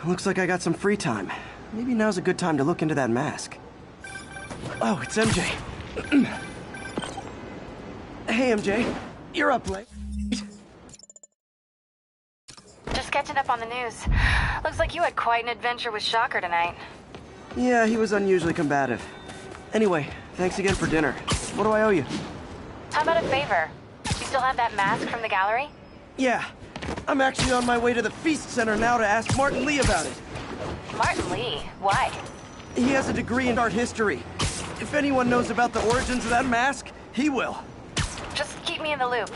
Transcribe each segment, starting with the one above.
Looks like I got some free time. Maybe now's a good time to look into that mask. Oh, it's MJ. Hey, MJ. You're up late. Just catching up on the news. Looks like you had quite an adventure with Shocker tonight. Yeah, he was unusually combative. Anyway, thanks again for dinner. What do I owe you? How about a favor? You still have that mask from the gallery? Yeah. I'm actually on my way to the Feast Center now to ask Martin Lee about it. Martin Lee? Why? He has a degree in art history. If anyone knows about the origins of that mask, he will. Just keep me in the loop.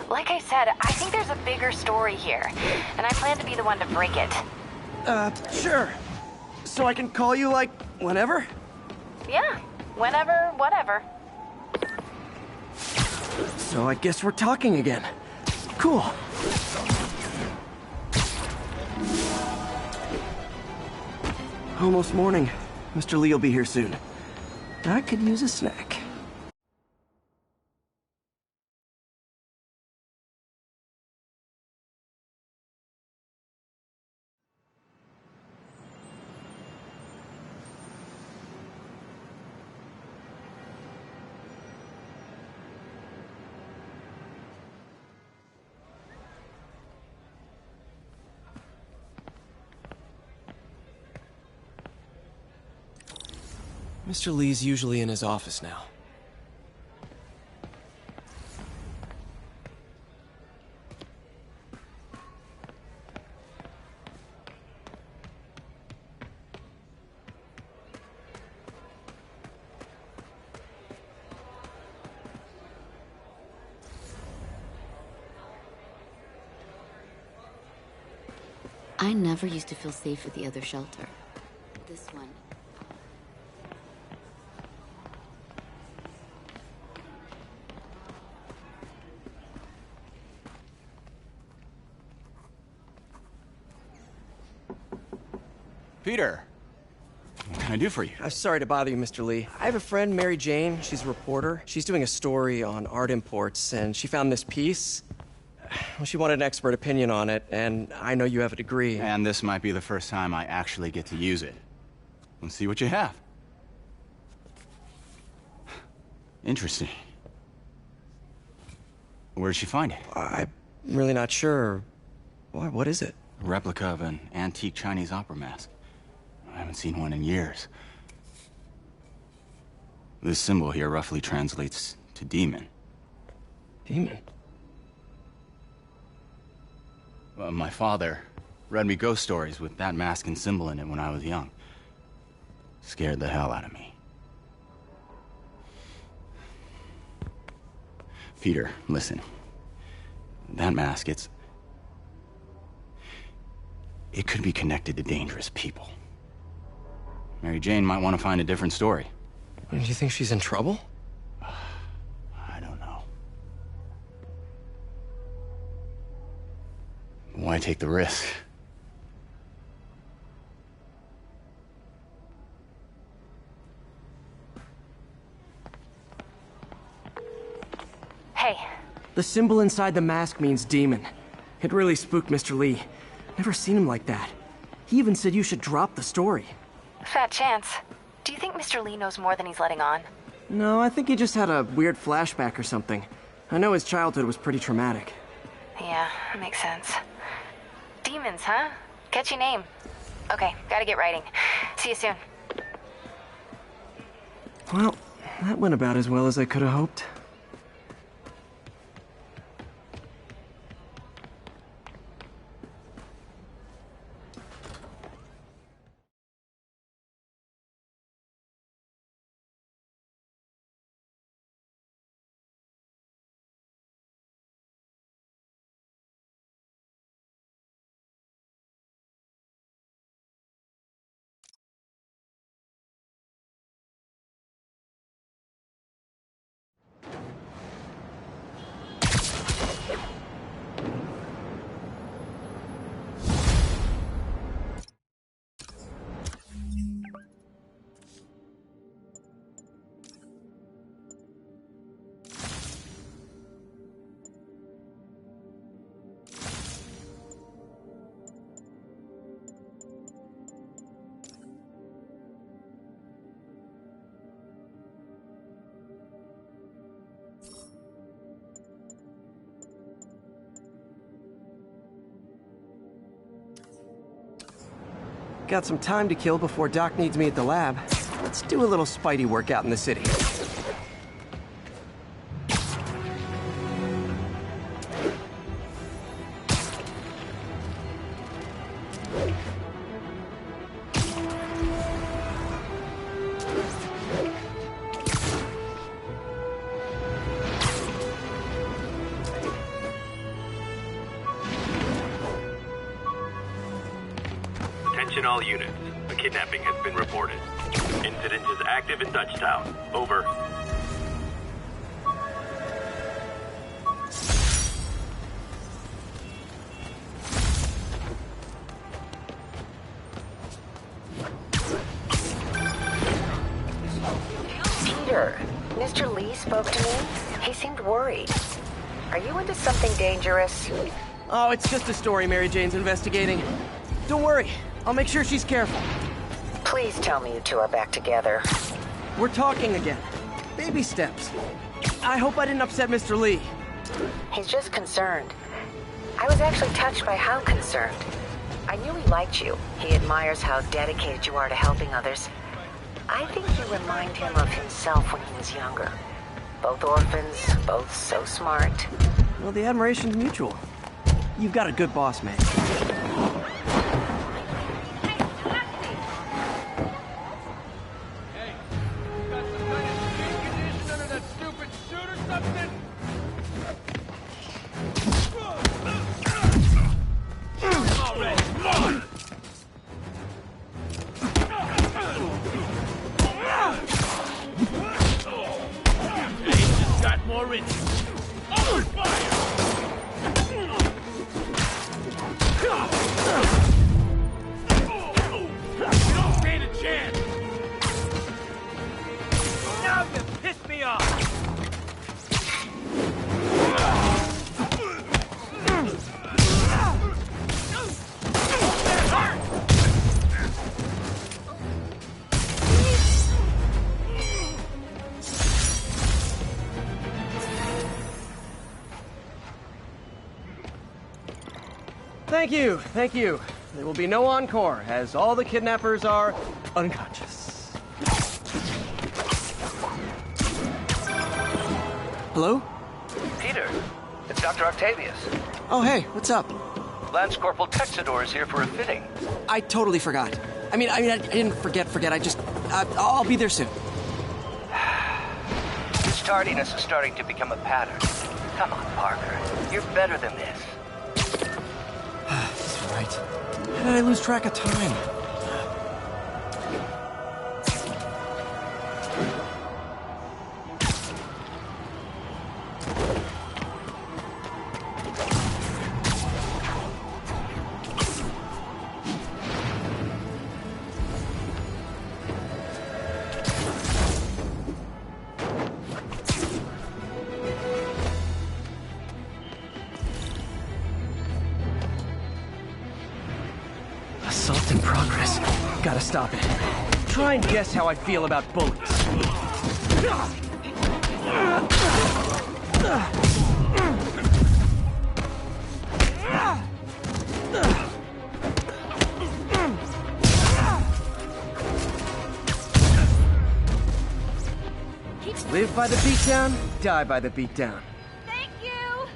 Like I said, I think there's a bigger story here, and I plan to be the one to break it. Sure. So I can call you, like, whenever? Yeah, whenever, whatever. So I guess we're talking again. Cool. Almost morning. Mr. Lee will be here soon. I could use a snack. Mr. Lee's usually in his office now. I never used to feel safe at the other shelter. This one. Peter, what can I do for you? Sorry to bother you, Mr. Lee. I have a friend, Mary Jane. She's a reporter. She's doing a story on art imports, and she found this piece. Well, she wanted an expert opinion on it, and I know you have a degree. And this might be the first time I actually get to use it. Let's see what you have. Interesting. Where'd she find it? I'm really not sure. Why, what is it? A replica of an antique Chinese opera mask. I haven't seen one in years. This symbol here roughly translates to demon. Demon? Well, my father read me ghost stories with that mask and symbol in it when I was young. Scared the hell out of me. Peter, listen. That mask, it could be connected to dangerous people. Mary Jane might want to find a different story. Do you think she's in trouble? I don't know. Why take the risk? Hey. The symbol inside the mask means demon. It really spooked Mr. Lee. Never seen him like that. He even said you should drop the story. Fat chance. Do you think Mr. Lee knows more than he's letting on? No, I think he just had a weird flashback or something. I know his childhood was pretty traumatic. Yeah, that makes sense. Demons, huh? Catchy name. Okay, gotta get writing. See you soon. Well, that went about as well as I could have hoped. Got some time to kill before Doc needs me at the lab. Let's do a little Spidey workout in the city. Attention all units. A kidnapping has been reported. Incident is active in Dutchtown. Over. Peter, Mr. Lee spoke to me. He seemed worried. Are you into something dangerous? Oh, it's just a story Mary Jane's investigating. Don't worry, I'll make sure she's careful. Please tell me you two are back together. We're talking again. Baby steps. I hope I didn't upset Mr. Lee. He's just concerned. I was actually touched by how concerned. I knew he liked you. He admires how dedicated you are to helping others. I think you remind him of himself when he was younger. Both orphans, both so smart. Well, the admiration's mutual. You've got a good boss, man. Thank you. There will be no encore, as all the kidnappers are unconscious. Hello? Peter, it's Dr. Octavius. Oh, hey, what's up? Lance Corporal Texador is here for a fitting. I totally forgot. I didn't forget. I'll be there soon. This tardiness is starting to become a pattern. Come on, Parker. You're better than this. He's right. How did I lose track of time? Assault in progress. Gotta stop it. Try and guess how I feel about bullies. Live by the beatdown, die by the beatdown. Thank you!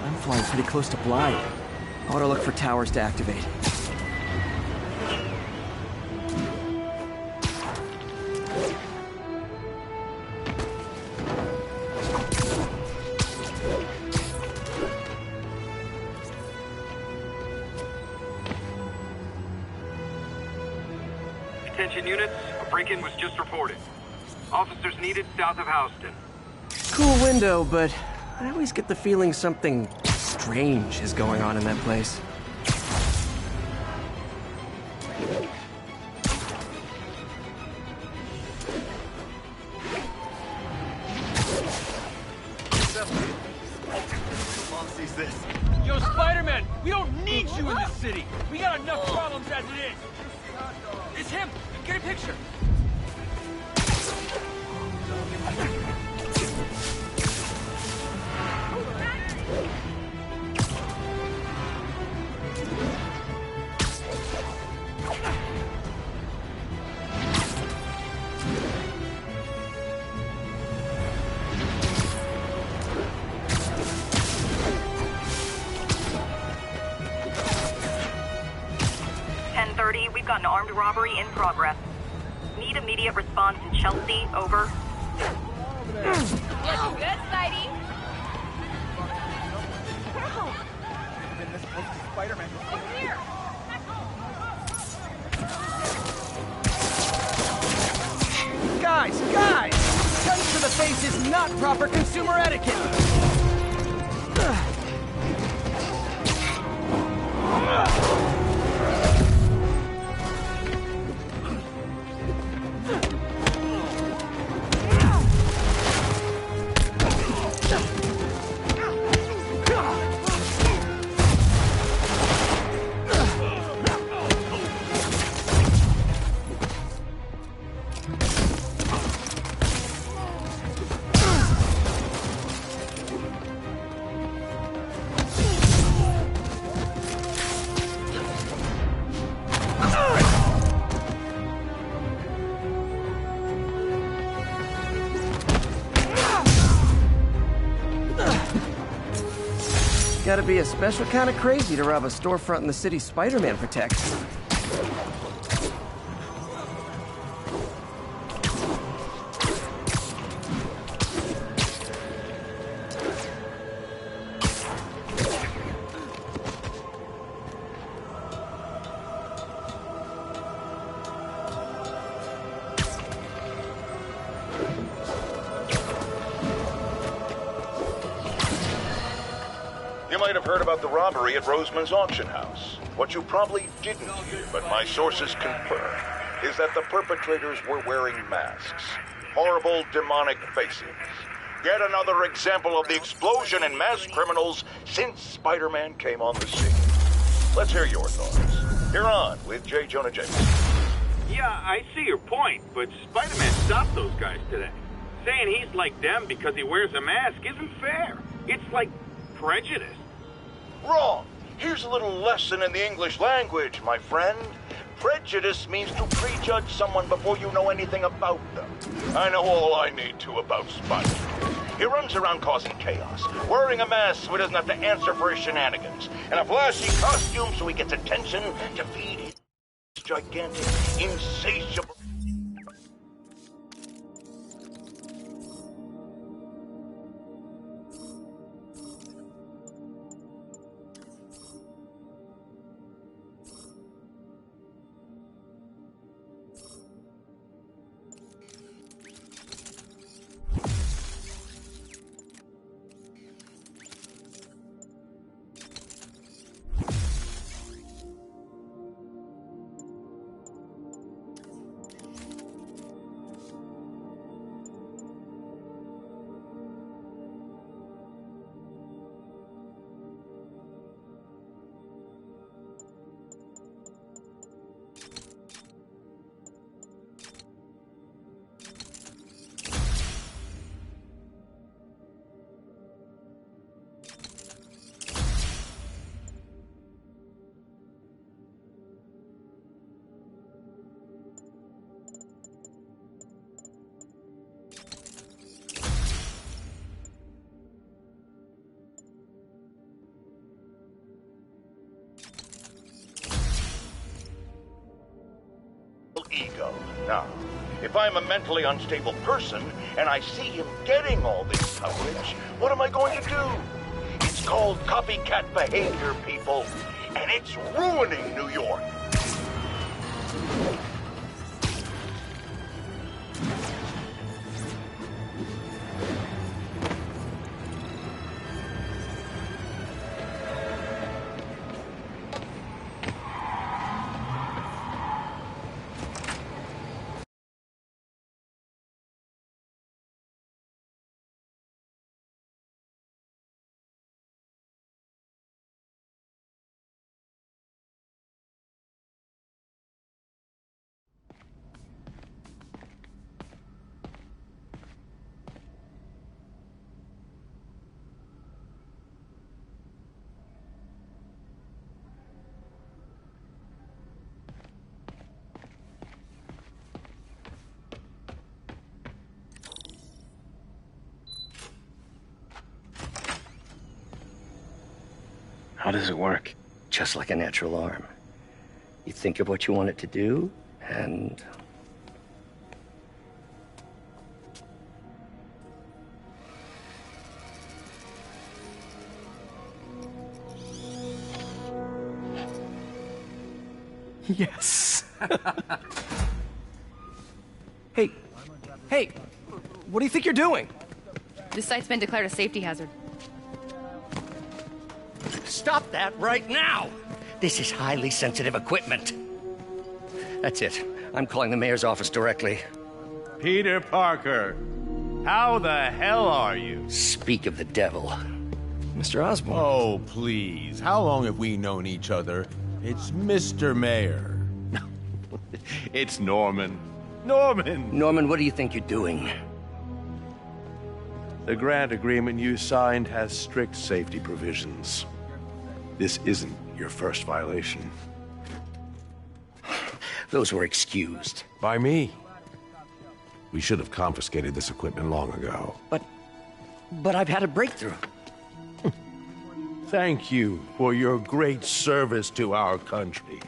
I'm flying pretty close to Bly. I ought to look for towers to activate. Attention units, a break-in was just reported. Officers needed south of Houston. Cool window, but I always get the feeling something strange is going on in that place. mom sees this. Yo, Spider-Man, we don't need you in this city. We got enough problems as it is. It's him. Get a picture. We've got an armed robbery in progress. Need immediate response in Chelsea, over. Oh, good, Spidey. Been this close to Spider-Man before. Here. Guys! Guns to the face is not proper consumer etiquette! Gotta be a special kind of crazy to rob a storefront in the city Spider-Man protects. You might have heard about the robbery at Roseman's auction house. What you probably didn't hear, but my sources confirm, is that the perpetrators were wearing masks. Horrible, demonic faces. Yet another example of the explosion in mass criminals since Spider-Man came on the scene. Let's hear your thoughts. You're on with J. Jonah Jameson. Yeah, I see your point, but Spider-Man stopped those guys today. Saying he's like them because he wears a mask isn't fair. It's like prejudice. Wrong. Here's a little lesson in the English language, my friend. Prejudice means to prejudge someone before you know anything about them. I know all I need to about Spider-Man. He runs around causing chaos, wearing a mask so he doesn't have to answer for his shenanigans, and a flashy costume so he gets attention to feed his gigantic, insatiable... ego. Now, if I'm a mentally unstable person and I see him getting all this coverage, what am I going to do? It's called copycat behavior, people, and it's ruining New York. How does it work? Just like a natural arm. You think of what you want it to do, and... Yes. Hey, what do you think you're doing? This site's been declared a safety hazard. Stop that right now! This is highly sensitive equipment. That's it. I'm calling the mayor's office directly. Peter Parker, how the hell are you? Speak of the devil. Mr. Osborn. Oh, please. How long have we known each other? It's Mr. Mayor. It's Norman. Norman, what do you think you're doing? The grant agreement you signed has strict safety provisions. This isn't your first violation. Those were excused. By me. We should have confiscated this equipment long ago. But I've had a breakthrough. Thank you for your great service to our country.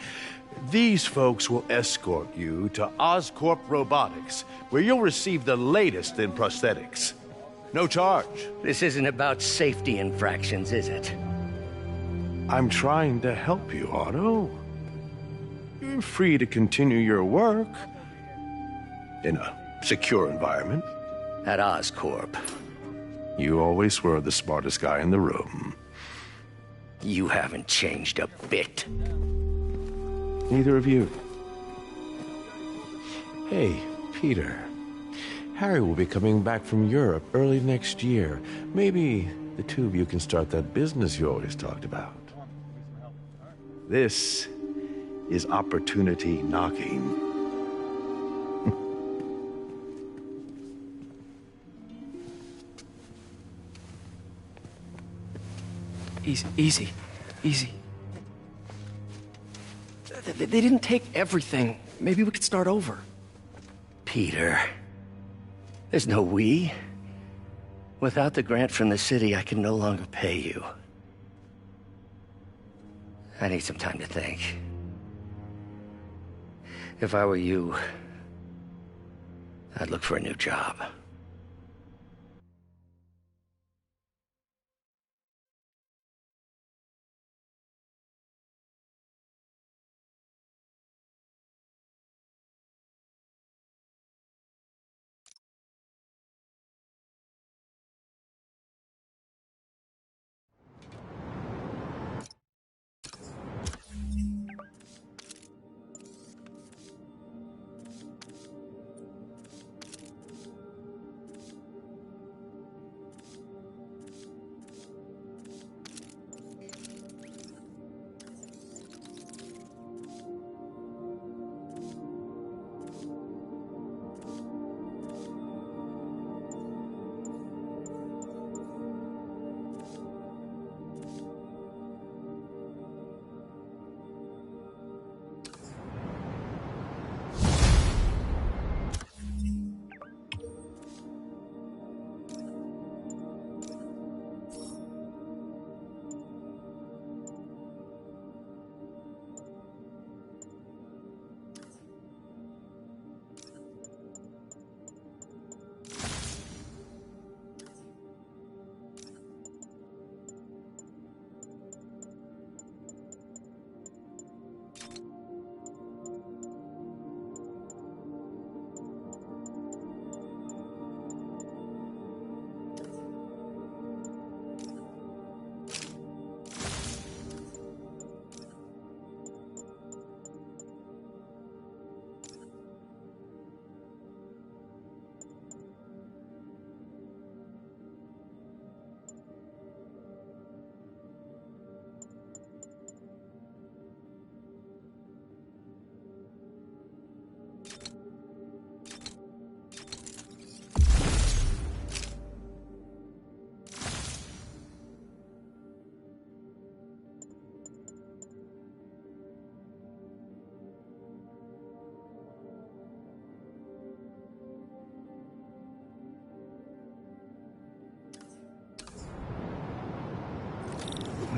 These folks will escort you to Oscorp Robotics, where you'll receive the latest in prosthetics. No charge. This isn't about safety infractions, is it? I'm trying to help you, Otto. You're free to continue your work in a secure environment. At Oscorp. You always were the smartest guy in the room. You haven't changed a bit. Neither of you. Hey, Peter. Harry will be coming back from Europe early next year. Maybe the two of you can start that business you always talked about. This is opportunity knocking. Easy. They didn't take everything. Maybe we could start over. Peter, there's no we. Without the grant from the city, I can no longer pay you. I need some time to think. If I were you, I'd look for a new job.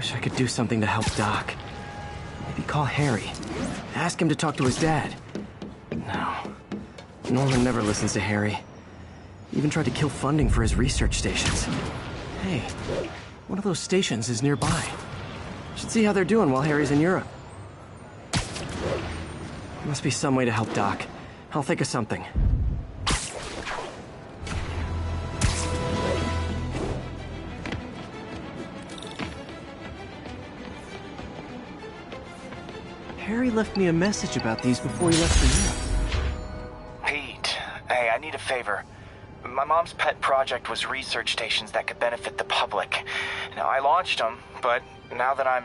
Wish I could do something to help Doc. Maybe call Harry. Ask him to talk to his dad. No. Norman never listens to Harry. Even tried to kill funding for his research stations. Hey, one of those stations is nearby. Should see how they're doing while Harry's in Europe. Must be some way to help Doc. I'll think of something. Harry left me a message about these before he left for Europe. Pete, hey, I need a favor. My mom's pet project was research stations that could benefit the public. Now, I launched them, but now that I'm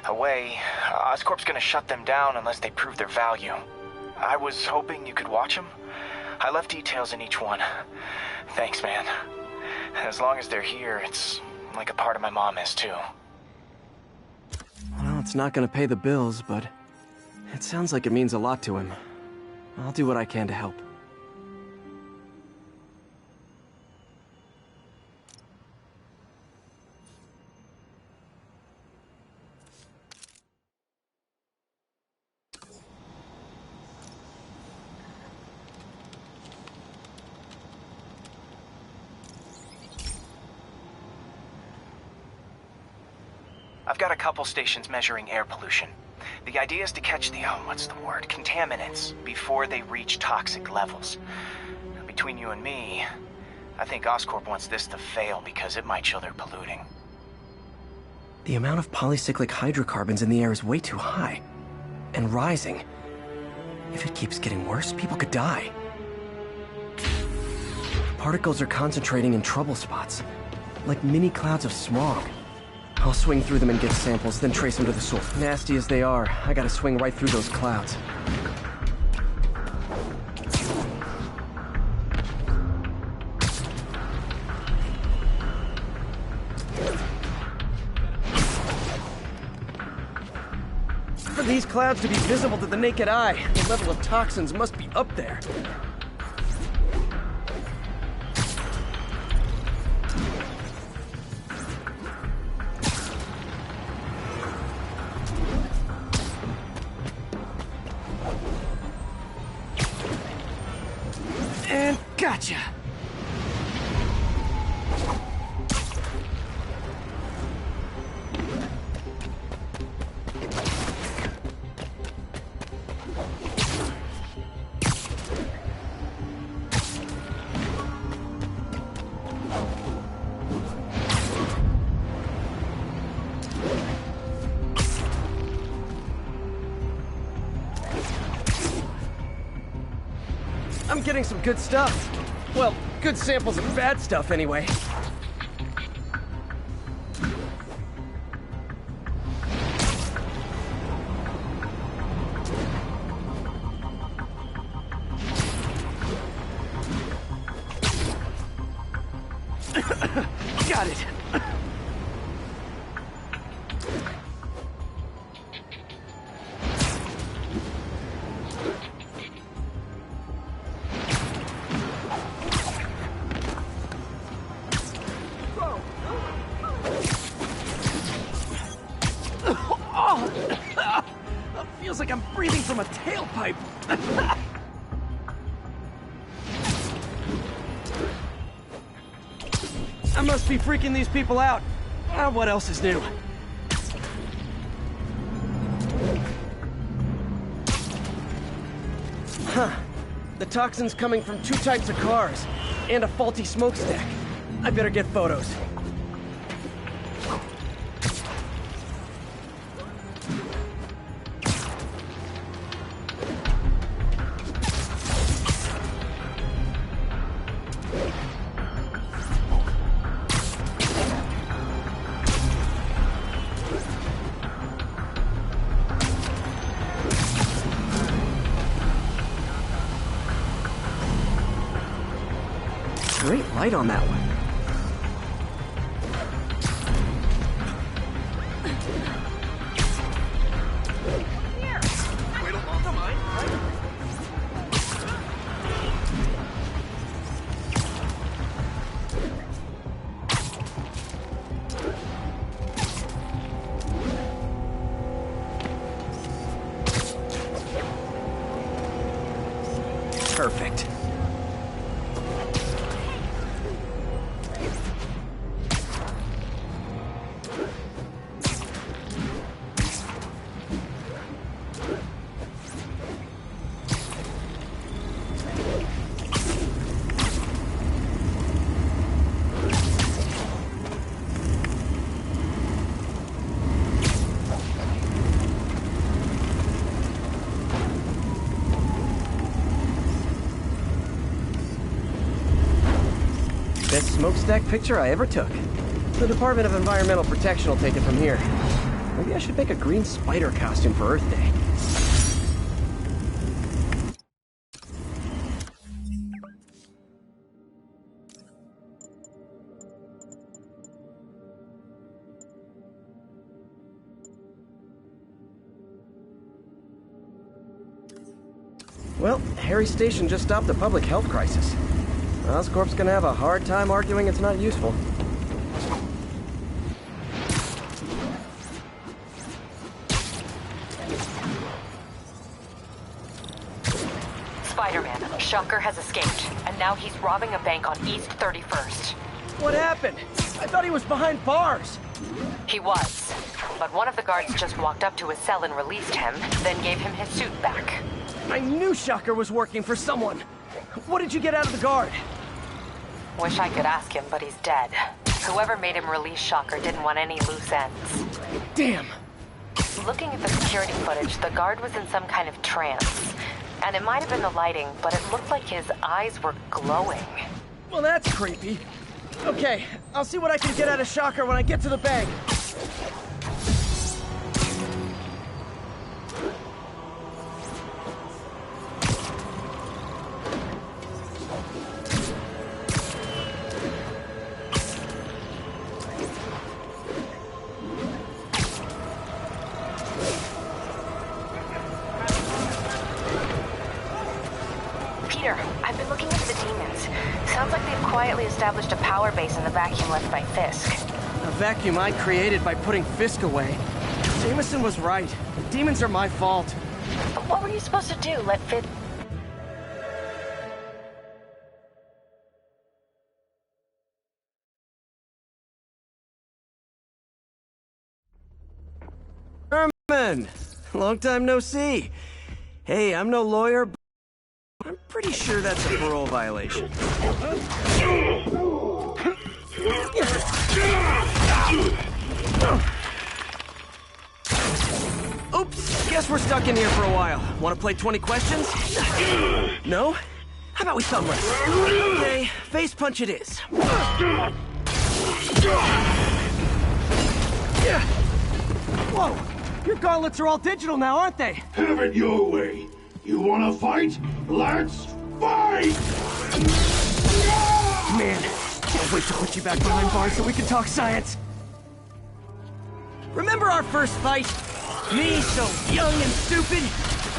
away, Oscorp's gonna shut them down unless they prove their value. I was hoping you could watch them. I left details in each one. Thanks, man. As long as they're here, it's like a part of my mom is, too. Well, it's not gonna pay the bills, but it sounds like it means a lot to him. I'll do what I can to help. I've got a couple stations measuring air pollution. The idea is to catch the, contaminants before they reach toxic levels. Between you and me, I think Oscorp wants this to fail because it might show they're polluting. The amount of polycyclic hydrocarbons in the air is way too high. And rising. If it keeps getting worse, people could die. Particles are concentrating in trouble spots, like mini clouds of smog. I'll swing through them and get samples, then trace them to the source. Nasty as they are, I gotta swing right through those clouds. For these clouds to be visible to the naked eye, the level of toxins must be up there. And gotcha! I'm getting some good stuff. Well, good samples of bad stuff, anyway. Got it. Feels like I'm breathing from a tailpipe. I must be freaking these people out. What else is new? Huh. The toxin's coming from 2 types of cars, and a faulty smokestack. I better get photos. Great light on that one. Perfect. Best smokestack picture I ever took. The Department of Environmental Protection will take it from here. Maybe I should make a green spider costume for Earth Day. Well, Harry's station just stopped the public health crisis. Oscorp's gonna have a hard time arguing it's not useful. Spider-Man, Shocker has escaped, and now he's robbing a bank on East 31st. What happened? I thought he was behind bars. He was, but one of the guards just walked up to his cell and released him, then gave him his suit back. I knew Shocker was working for someone. What did you get out of the guard? Wish I could ask him, but he's dead. Whoever made him release Shocker didn't want any loose ends. Damn. Looking at the security footage, the guard was in some kind of trance. And it might have been the lighting, but it looked like his eyes were glowing. Well, that's creepy. Okay, I'll see what I can get out of Shocker when I get to the bank. I've been looking into the demons. Sounds like they've quietly established a power base in the vacuum left by Fisk. A vacuum I created by putting Fisk away. Jameson was right. The demons are my fault. What were you supposed to do? Let Fisk... Herman! Long time no see. Hey, I'm no lawyer, but I'm pretty sure that's a parole violation. Oops, guess we're stuck in here for a while. Want to play 20 questions? No? How about we thumb wrestle? Okay, face punch it is. Whoa! Your gauntlets are all digital now, aren't they? Have it your way. You wanna fight? Let's fight! Man, can't wait to put you back behind bars so we can talk science. Remember our first fight? Me so young and stupid,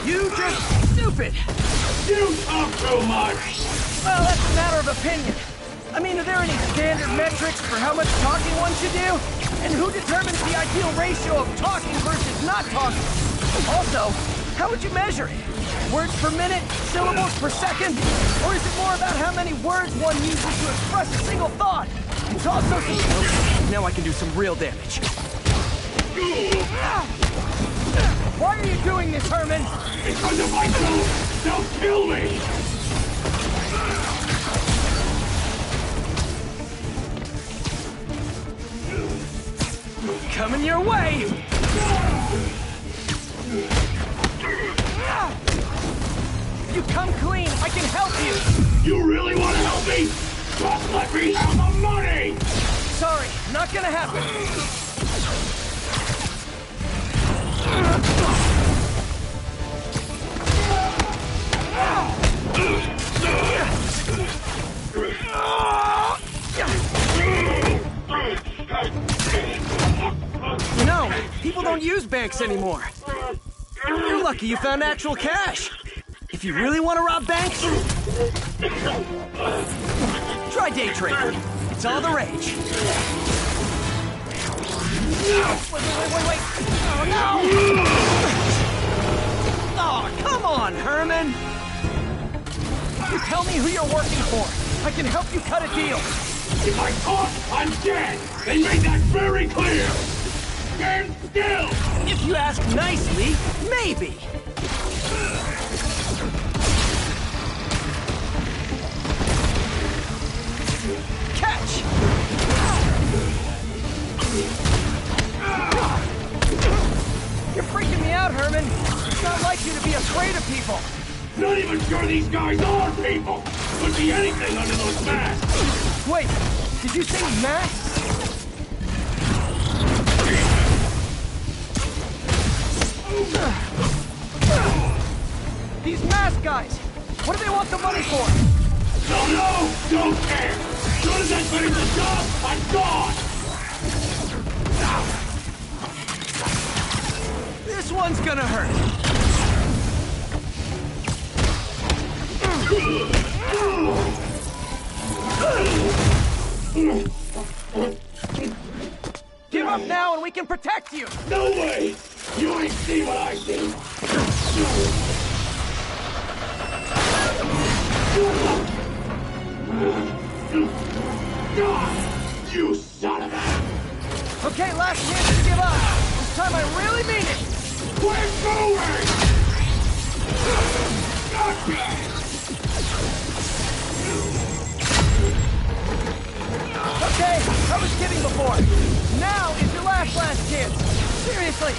you just stupid. You talk too much. Well, that's a matter of opinion. I mean, are there any standard metrics for how much talking one should do? And who determines the ideal ratio of talking versus not talking? Also, how would you measure it? Words per minute? Syllables per second? Or is it more about how many words one uses to express a single thought? It's also some... Now I can do some real damage. Why are you doing this, Herman? Because if I don't, they'll kill me! Coming your way! If you come clean, I can help you! You really want to help me? Just let me have the money! Sorry, not gonna happen. You know, people don't use banks anymore. You're lucky you found actual cash. If you really want to rob banks, try day trading. It's all the rage. Wait. Oh, no! Oh, come on, Herman! You tell me who you're working for. I can help you cut a deal. If I talk, I'm dead! They made that very clear! Stand still! If you ask nicely, maybe. Catch! You're freaking me out, Herman. It's not like you to be afraid of people. Not even sure these guys are people! Could be anything under those masks! Wait, did you say masks? These mask guys! What do they want the money for? Don't know! Don't care! As soon as I finish the job, I'm gone! This one's gonna hurt. Give up now and we can protect you! No way! You ain't see what I see! You son of a... Okay, last chance to give up. This time I really mean it. We're going! Okay, I was kidding before. Now is your last chance. Seriously.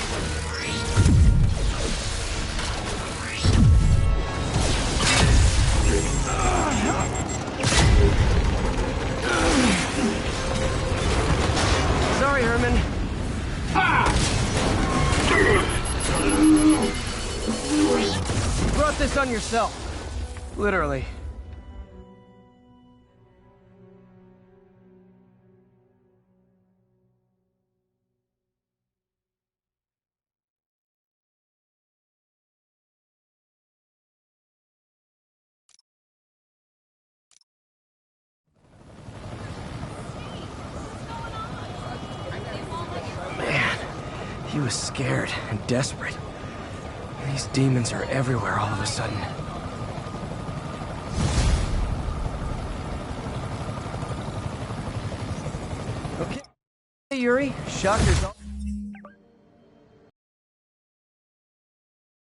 Sorry, Herman. You brought this on yourself. Literally. He was scared and desperate. These demons are everywhere all of a sudden. Okay, Yuri. Shocker's on.